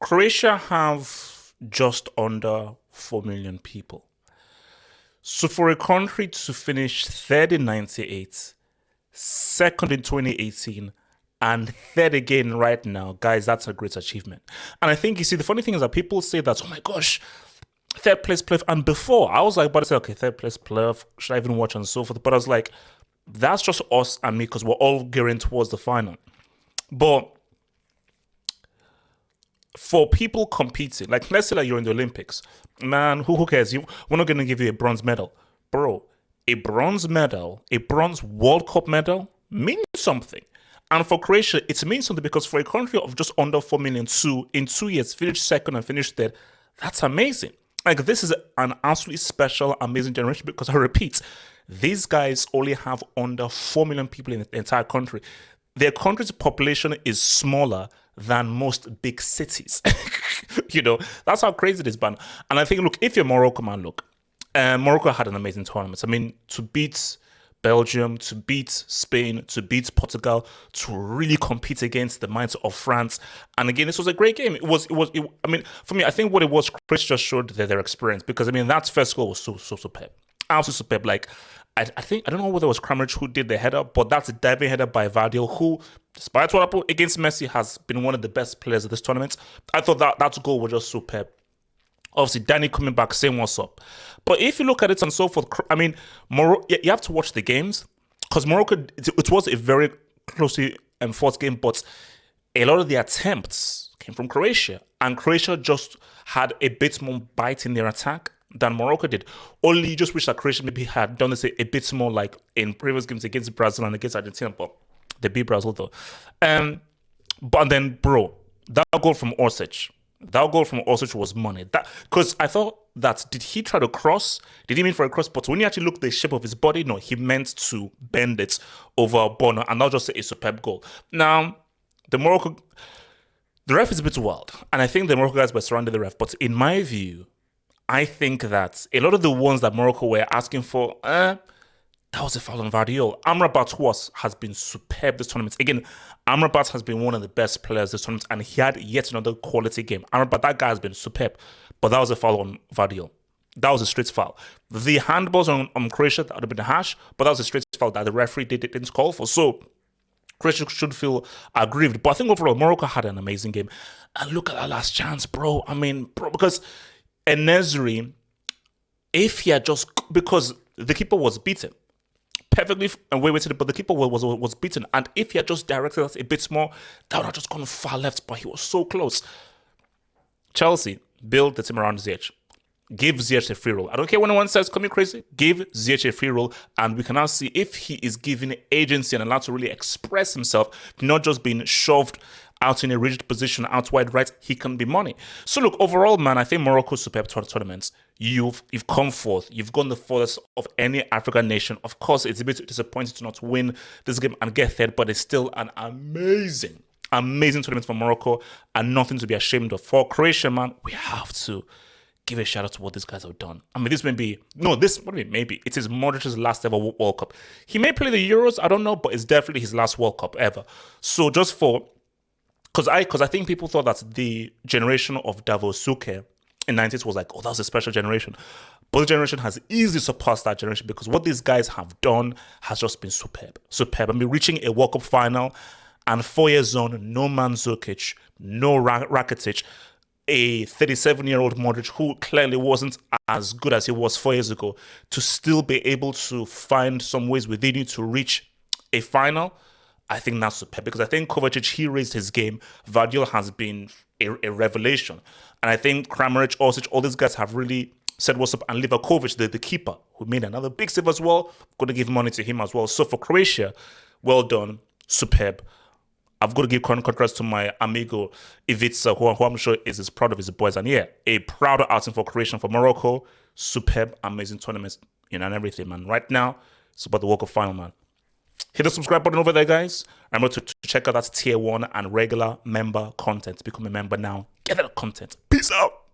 Croatia have just under 4 million people. So for a country to finish third in 98, second in 2018, and third again right now, guys, that's a great achievement. And I think, you see, the funny thing is that people say that, oh my gosh, third place playoff. And before, I was like, but I said, okay, third place playoff, should I even watch and so forth? But I was like, that's just us and me because we're all gearing towards the final. But for people competing, like let's say that you're in the Olympics, man, who cares? We're not going to give you a bronze medal. Bro, a bronze medal, a bronze World Cup medal means something. And for Croatia, it means something because for a country of just under 4 million, in 2 years, finish second and finish third, that's amazing. Like, this is an absolutely special, amazing generation because I repeat, these guys only have under 4 million people in the entire country. Their country's population is smaller than most big cities. That's how crazy it is, man. And I think, look, if you're Morocco, man, look, Morocco had an amazing tournament. I mean, to beat Belgium, to beat Spain, to beat Portugal, to really compete against the minds of France. And again, this was a great game. I mean, for me, I think what it was, Chris just showed their experience because, I mean, that first goal was so superb. Absolutely superb. Like, I don't know whether it was Kramaric who did the header, but that's a diving header by Gvardiol, who, despite what happened against Messi, has been one of the best players of this tournament. I thought that goal was just superb. Obviously, Danny coming back, saying what's up. But if you look at it and so forth, I mean, you have to watch the games because Morocco, it was a very closely fought game, but a lot of the attempts came from Croatia. And Croatia just had a bit more bite in their attack than Morocco did. Only you just wish that Croatia maybe had done this a bit more like in previous games against Brazil and against Argentina, but they beat Brazil though. But then, bro, that goal from Orsic was money. Because I thought that, did he try to cross? Did he mean for a cross? But when you actually look at the shape of his body, no, he meant to bend it over Bono, and not just a superb goal. Now, the ref is a bit wild, and I think the Morocco guys were surrounding the ref. But in my view, I think that a lot of the ones that Morocco were asking for, that was a foul on Gvardiol. Amrabat has been superb this tournament. Again, Amrabat has been one of the best players this tournament, and he had yet another quality game. Amrabat, that guy has been superb, but that was a foul on Gvardiol. That was a straight foul. The handballs on Croatia, that would have been a hash, but that was a straight foul that the referee didn't call for. So Croatia should feel aggrieved. But I think overall, Morocco had an amazing game. And look at that last chance, bro. I mean, bro, because Enesri, if he had just, because the keeper was beaten perfectly and waited, but the keeper was beaten, and if he had just directed us a bit more, that would have just gone far left, but he was so close. Chelsea build the team around Ziyech. Give Ziyech a free roll. I don't care when anyone says, come here crazy, give Ziyech a free roll, and we can now see if he is given agency and allowed to really express himself, not just being shoved out in a rigid position, out wide right, he can be money. So look, overall, man, I think Morocco's superb tournaments. You've come forth. You've gone the furthest of any African nation. Of course, it's a bit disappointing to not win this game and get third, but it's still an amazing tournament for Morocco and nothing to be ashamed of. For Croatia, man, we have to give a shout out to what these guys have done. I mean, it is Modric's last ever World Cup. He may play the Euros, I don't know, but it's definitely his last World Cup ever. So just for, because I think people thought that the generation of Suker in 90s was like, oh, that was a special generation. But the generation has easily surpassed that generation because what these guys have done has just been superb. I mean, reaching a World Cup final and 4 years on, no Mandzukic, no Rakitic, a 37-year-old Modric who clearly wasn't as good as he was 4 years ago, to still be able to find some ways within you to reach a final. I think that's superb because I think Kovacic, he raised his game. Gvardiol has been a revelation. And I think Kramaric, Orsic, all these guys have really said what's up. And Livakovic, the keeper, who made another big save as well, going to give money to him as well. So for Croatia, well done, superb. I've got to give congrats to my amigo Ivica, who I'm sure is as proud of his boys. And yeah, a proud outing for Croatia, for Morocco. Superb, amazing tournaments, and everything, man. Right now, it's about the World Cup final, man. Hit the subscribe button over there, guys. Remember to check out that tier 1 and regular member content. Become a member now. Get that content. Peace out.